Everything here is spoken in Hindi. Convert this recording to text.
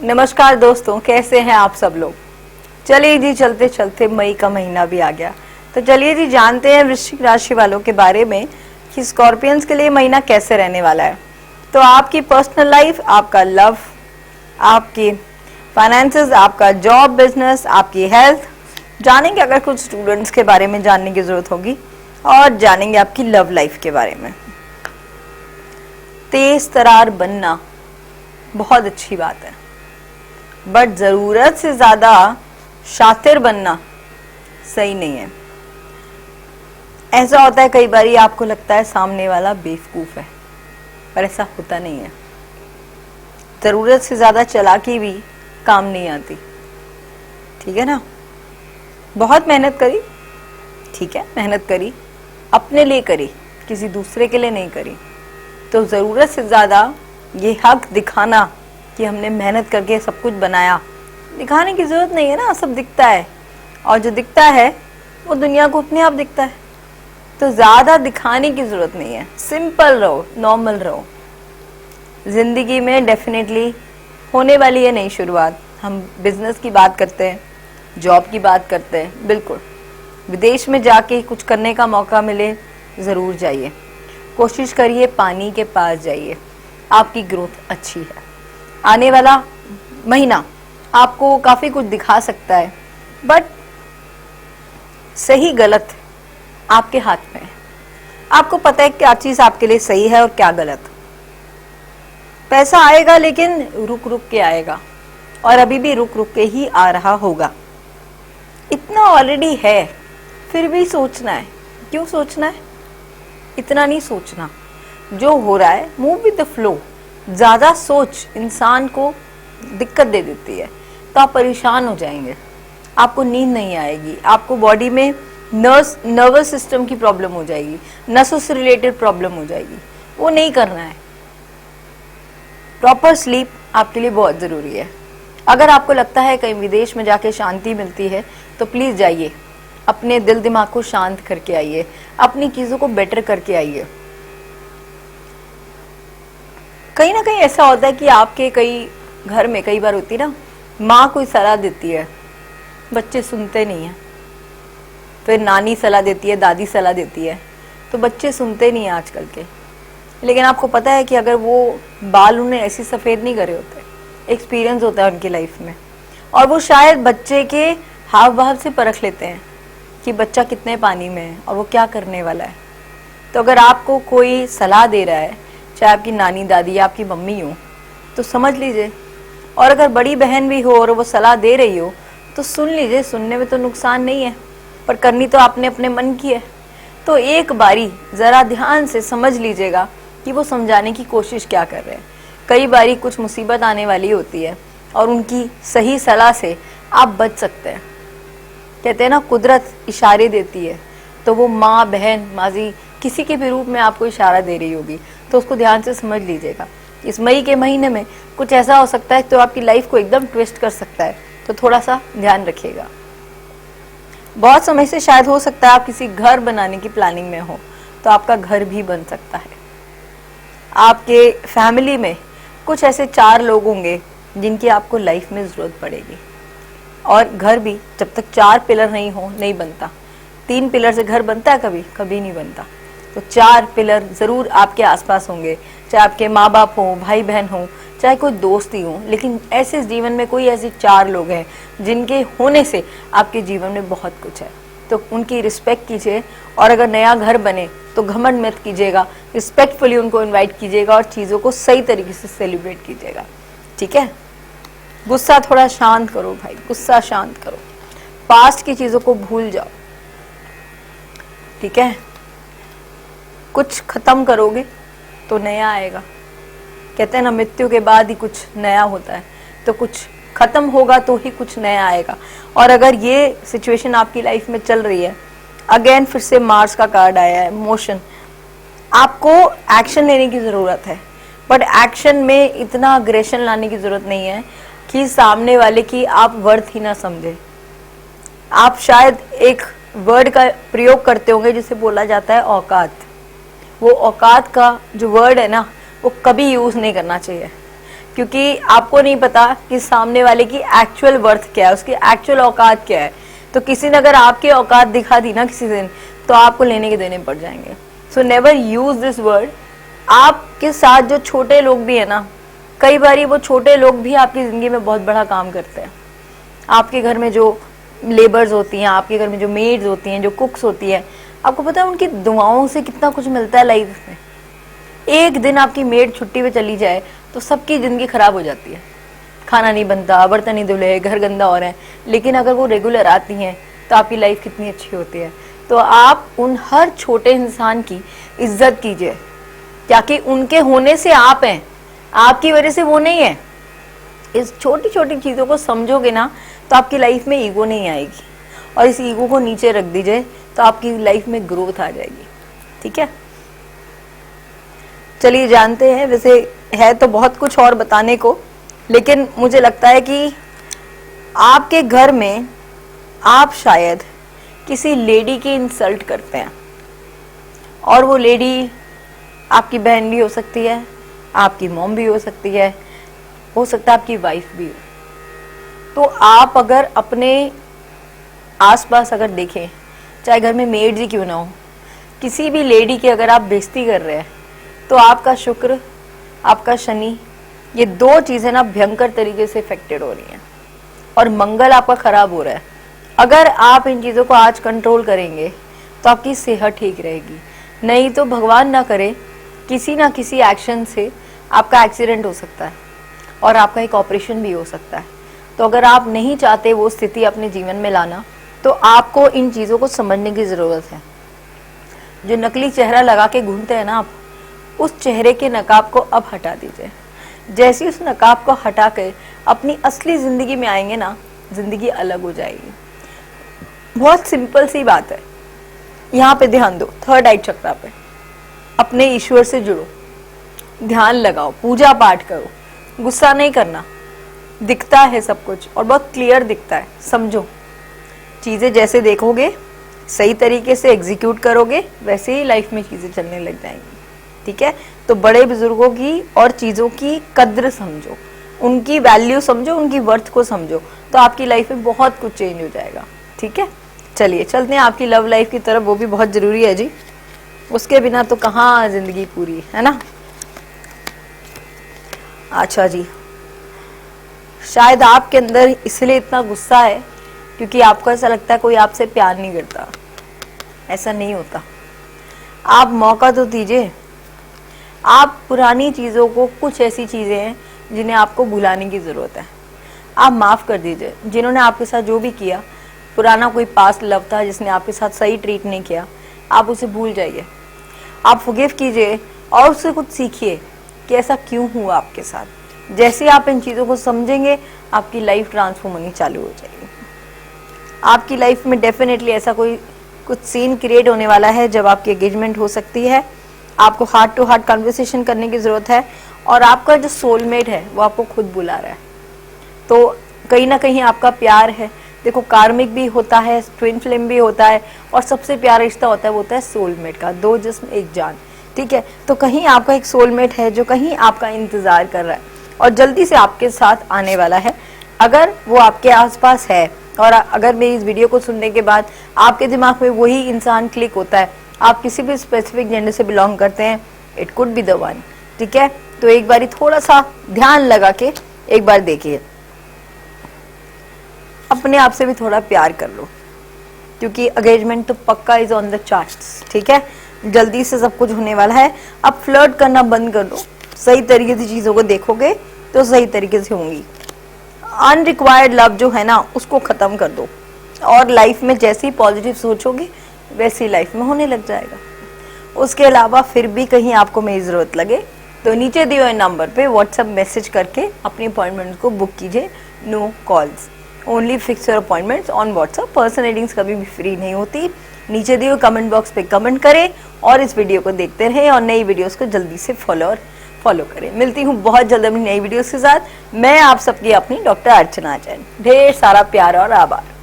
नमस्कार दोस्तों, कैसे हैं आप सब लोग। चलिए जी, चलते चलते मई का महीना भी आ गया, तो चलिए जी जानते हैं वृश्चिक राशि वालों के बारे में कि स्कॉर्पियंस के लिए महीना कैसे रहने वाला है। तो आपकी पर्सनल लाइफ, आपका लव, आपकी फाइनेंसेस, आपका जॉब, बिजनेस, आपकी हेल्थ जानेंगे। अगर कुछ स्टूडेंट्स के बारे में जानने की जरूरत होगी, और जानेंगे आपकी लव लाइफ के बारे में। तेज तरार बनना बहुत अच्छी बात है, बट जरूरत से ज्यादा शातिर बनना सही नहीं है। ऐसा होता है कई बार आपको लगता है सामने वाला बेवकूफ है, पर ऐसा होता नहीं है। जरूरत से ज्यादा चालाकी भी काम नहीं आती, ठीक है ना। बहुत मेहनत करी, ठीक है, मेहनत करी, अपने लिए करी, किसी दूसरे के लिए नहीं करी। तो जरूरत से ज्यादा ये हक दिखाना कि हमने मेहनत करके सब कुछ बनाया, दिखाने की जरूरत नहीं है ना। सब दिखता है, और जो दिखता है वो दुनिया को अपने आप दिखता है। तो ज्यादा दिखाने की जरूरत नहीं है, सिंपल रहो, नॉर्मल रहो। जिंदगी में डेफिनेटली होने वाली है नई शुरुआत। हम बिजनेस की बात करते हैं, जॉब की बात करते हैं, बिल्कुल विदेश में जाके कुछ करने का मौका मिले जरूर जाइए, कोशिश करिए, पानी के पास जाइए, आपकी ग्रोथ अच्छी है। आने वाला महीना आपको काफी कुछ दिखा सकता है, बट सही गलत आपके हाथ में है। आपको पता है क्या चीज आपके लिए सही है और क्या गलत। पैसा आएगा लेकिन रुक रुक के आएगा, और अभी भी रुक रुक के ही आ रहा होगा। इतना ऑलरेडी है, फिर भी सोचना है। क्यों सोचना है? इतना नहीं सोचना। जो हो रहा है मूव विद द फ्लो। ज्यादा सोच इंसान को दिक्कत दे देती है, तो आप परेशान हो जाएंगे, आपको नींद नहीं आएगी, आपको बॉडी में नर्वस सिस्टम की प्रॉब्लम हो जाएगी, नसों से रिलेटेड प्रॉब्लम हो जाएगी। वो नहीं करना है। प्रॉपर स्लीप आपके लिए बहुत जरूरी है। अगर आपको लगता है कहीं विदेश में जाके शांति मिलती है, तो प्लीज जाइए, अपने दिल दिमाग को शांत करके आइए, अपनी चीजों को बेटर करके आइए। कहीं ना कहीं ऐसा होता है कि आपके कई घर में कई बार होती ना, माँ कोई सलाह देती है, बच्चे सुनते नहीं है। फिर नानी सलाह देती है, दादी सलाह देती है, तो बच्चे सुनते नहीं है आजकल के। लेकिन आपको पता है कि अगर वो बाल उन्हें ऐसे सफ़ेद नहीं करे होते, एक्सपीरियंस होता है उनकी लाइफ में, और वो शायद बच्चे के हाव भाव से परख लेते हैं कि बच्चा कितने पानी में है और वो क्या करने वाला है। तो अगर आपको कोई सलाह दे रहा है, चाहे आपकी नानी, दादी या आपकी मम्मी हो, तो समझ लीजिए। और अगर बड़ी बहन भी हो और वो सलाह दे रही हो, तो सुन लीजिए। सुनने में तो नुकसान नहीं है, पर करनी तो आपने अपने मन की है। तो एक बारी ज़रा ध्यान से समझ लीजिएगा कि वो समझाने की कोशिश क्या कर रहे हैं। कई बारी कुछ मुसीबत आने वाली होती है, और उनकी सही सलाह से आप बच सकते हैं। कहते हैं ना, कुदरत इशारे देती है, तो वो माँ, बहन, माजी किसी के भी रूप में आपको इशारा दे रही होगी, तो उसको ध्यान से समझ लीजिएगा। इस मई के महीने में कुछ ऐसा हो सकता है तो आपकी लाइफ को एकदम ट्विस्ट कर सकता है, तो थोड़ा सा ध्यान रखिएगा। बहुत समय से शायद हो सकता है आप किसी घर बनाने की प्लानिंग में हो, तो आपका घर भी बन सकता है। आपके फैमिली में कुछ ऐसे 4 लोग होंगे जिनकी आपको लाइफ में जरूरत पड़ेगी। और घर भी जब तक 4 पिलर नहीं हो नहीं बनता। 3 पिलर से घर बनता है? कभी कभी नहीं बनता। तो 4 पिलर जरूर आपके आसपास होंगे, चाहे आपके माँ बाप हो, भाई बहन हो, चाहे कोई दोस्त ही हो। लेकिन ऐसे जीवन में कोई ऐसे 4 लोग हैं जिनके होने से आपके जीवन में बहुत कुछ है, तो उनकी रिस्पेक्ट कीजिए। और अगर नया घर बने तो घमंड मत कीजिएगा, रिस्पेक्टफुली उनको इनवाइट कीजिएगा और चीज़ों को सही तरीके से सेलिब्रेट कीजिएगा, ठीक है। गुस्सा थोड़ा शांत करो भाई, गुस्सा शांत करो, पास्ट की चीज़ों को भूल जाओ, ठीक है। कुछ खत्म करोगे तो नया आएगा। कहते हैं ना, मृत्यु के बाद ही कुछ नया होता है, तो कुछ खत्म होगा तो ही कुछ नया आएगा। और अगर ये सिचुएशन आपकी लाइफ में चल रही है, अगेन फिर से मार्स का कार्ड आया है, मोशन। आपको एक्शन लेने की ज़रूरत है, बट एक्शन में इतना अग्रेशन लाने की ज़रूरत नहीं है कि सामने वाले की आप वर्थ ही ना समझे। आप शायद एक वर्ड का प्रयोग करते होंगे जिसे बोला जाता है औकात। वो औकात का जो वर्ड है ना, वो कभी यूज़ नहीं करना चाहिए। क्योंकि आपको नहीं पता कि सामने वाले की एक्चुअल वर्थ क्या है, उसकी एक्चुअल औकात क्या है। तो किसी ने अगर आपकी औकात दिखा दी ना किसी दिन, तो आपको लेने के देने पड़ जाएंगे। So never use this word. आपके साथ जो छोटे लोग भी है ना, कई बार वो छोटे लोग भी आपकी जिंदगी में बहुत बड़ा काम करते हैं। आपके घर में जो लेबर्स होती हैं, आपके घर में जो मेड्स होती हैं, जो कुक्स होती हैं, आपको पता है उनकी दुआओं से कितना कुछ मिलता है लाइफ में। एक दिन आपकी मेड छुट्टी पे चली जाए तो सबकी जिंदगी खराब हो जाती है, खाना नहीं बनता, बर्तन नहीं धुले, घर गंदा हो रहा है। लेकिन अगर वो रेगुलर आती हैं तो आपकी लाइफ कितनी अच्छी होती है। तो आप उन हर छोटे इंसान की इज्जत कीजिए, ताकि उनके होने से आप हैं, आपकी वजह से वो नहीं है। इस छोटी छोटी चीज़ों को समझोगे ना तो आपकी लाइफ में ईगो नहीं आएगी, और इस ईगो को नीचे रख दीजिए तो आपकी लाइफ में ग्रोथ आ जाएगी। ठीक है, चलिए जानते हैं। वैसे है तो बहुत कुछ और बताने को, लेकिन मुझे लगता है कि आपके घर में आप शायद किसी लेडी की इंसल्ट करते हैं, और वो लेडी आपकी बहन भी हो सकती है, आपकी मॉम भी हो सकती है, हो सकता है आपकी वाइफ भी हो। तो आप अगर अपने आसपास अगर देखें, चाहे घर में मेड ही क्यों ना हो, किसी भी लेडी की अगर आप बेइज्जती कर रहे हैं, तो आपका शुक्र, आपका शनि, ये दो चीज़ें ना भयंकर तरीके से इफेक्टेड हो रही हैं, और मंगल आपका खराब हो रहा है। अगर आप इन चीज़ों को आज कंट्रोल करेंगे तो आपकी सेहत ठीक रहेगी। नहीं तो भगवान ना करे किसी ना किसी एक्शन से आपका एक्सीडेंट हो सकता है, और आपका एक ऑपरेशन भी हो सकता है। तो अगर आप नहीं चाहते वो स्थिति अपने जीवन में लाना, तो आपको इन चीज़ों को समझने की ज़रूरत है। जो नकली चेहरा लगा के घूमते हैं ना आप, उस चेहरे के नकाब को अब हटा दीजिए। जैसे ही उस नकाब को हटा कर अपनी असली ज़िंदगी में आएंगे ना, ज़िंदगी अलग हो जाएगी। बहुत सिंपल सी बात है, यहाँ पे ध्यान दो, थर्ड आई चक्रा पे अपने ईश्वर से जुड़ो, ध्यान लगाओ, पूजा पाठ करो, गुस्सा नहीं करना। दिखता है सब कुछ और बहुत क्लियर दिखता है, समझो। चीज़ें जैसे देखोगे, सही तरीके से एग्जीक्यूट करोगे, वैसे ही लाइफ में चीज़ें चलने लग जाएंगी। ठीक है, तो बड़े बुजुर्गों की और चीज़ों की कद्र समझो, उनकी वैल्यू समझो, उनकी वर्थ को समझो, तो आपकी लाइफ में बहुत कुछ चेंज हो जाएगा। ठीक है, चलिए चलते हैं आपकी लव लाइफ की तरफ, वो भी बहुत ज़रूरी है जी, उसके बिना तो कहाँ ज़िंदगी पूरी है ना। अच्छा जी, शायद आपके अंदर इसलिए इतना गुस्सा है क्योंकि आपको ऐसा लगता है कोई आपसे प्यार नहीं करता। ऐसा नहीं होता, आप मौका तो दीजिए। आप पुरानी चीज़ों को, कुछ ऐसी चीज़ें हैं जिन्हें आपको भुलाने की ज़रूरत है, आप माफ़ कर दीजिए। जिन्होंने आपके साथ जो भी किया, पुराना कोई पास्ट लव था जिसने आपके साथ सही ट्रीट नहीं किया, आप उसे भूल जाइए, आप फॉरगिव कीजिए और उससे कुछ सीखिए कि ऐसा क्यों हुआ आपके साथ। जैसे ही आप इन चीज़ों को समझेंगे, आपकी लाइफ ट्रांसफॉर्म होनी चालू हो जाएगी। आपकी लाइफ में डेफिनेटली ऐसा कोई कुछ सीन क्रिएट होने वाला है जब आपकी एंगेजमेंट हो सकती है। आपको हार्ट टू हार्ट कन्वर्सेशन करने की ज़रूरत है, और आपका जो सोलमेट है वो आपको खुद बुला रहा है। तो कहीं ना कहीं आपका प्यार है, देखो कार्मिक भी होता है, ट्विन फ्लेम भी होता है, और सबसे प्यारा रिश्ता होता है वो होता है सोलमेट का, दो जिस्म एक जान। ठीक है, तो कहीं आपका एक सोलमेट है जो कहीं आपका इंतज़ार कर रहा है और जल्दी से आपके साथ आने वाला है। अगर वो आपके आसपास है, और अगर मेरी इस वीडियो को सुनने के बाद आपके दिमाग में वही इंसान क्लिक होता है, आप किसी भी स्पेसिफिक जेंडर से बिलोंग करते हैं, it could be the one. ठीक है, तो एक बारी थोड़ा सा ध्यान लगा के एक बार देखिए, अपने आप से भी थोड़ा प्यार कर लो, क्योंकि एंगेजमेंट तो पक्का इज ऑन द चार्ट्स। ठीक है, जल्दी से सब कुछ होने वाला है। अब फ्लर्ट करना बंद कर दो, सही तरीके से चीज़ों को देखोगे तो सही तरीके से होंगी। अनरिक्वायर्ड लव जो है ना, उसको ख़त्म कर दो, और लाइफ में जैसे ही पॉजिटिव सोचोगे वैसे ही लाइफ में होने लग जाएगा। उसके अलावा फिर भी कहीं आपको मेरी ज़रूरत लगे तो नीचे दिए हुए नंबर पे व्हाट्सएप मैसेज करके अपनी अपॉइंटमेंट को बुक कीजिए। No calls, only fix your appointments on WhatsApp. Personal readings कभी भी फ्री नहीं होती। नीचे दिए हुए कमेंट बॉक्स पे कमेंट करें और इस वीडियो को देखते रहें, और नई वीडियोस को जल्दी से फॉलो करें। मिलती हूँ बहुत जल्द अपनी नई वीडियोस के साथ। मैं आप सबकी अपनी डॉक्टर अर्चना जैन। ढेर सारा प्यार और आभार।